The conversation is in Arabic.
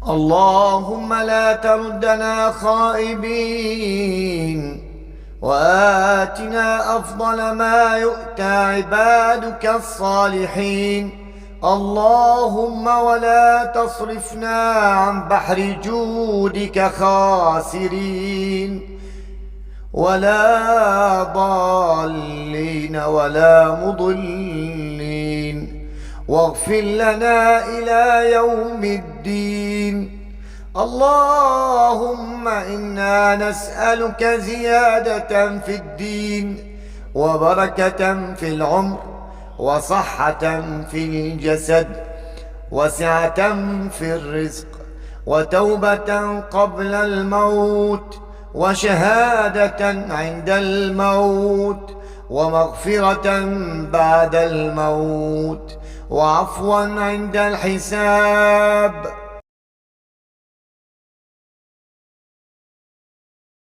اللهم لا تردنا خائبين، وآتنا أفضل ما يؤتى عبادك الصالحين. اللهم ولا تصرفنا عن بحر جودك خاسرين، ولا ضالين ولا مضلين، واغفر لنا إلى يوم الدين. اللهم إنا نسألك زيادة في الدين، وبركة في العمر، وصحة في الجسد، وسعة في الرزق، وتوبة قبل الموت، وشهادة عند الموت، ومغفرة بعد الموت، وعفوا عند الحساب.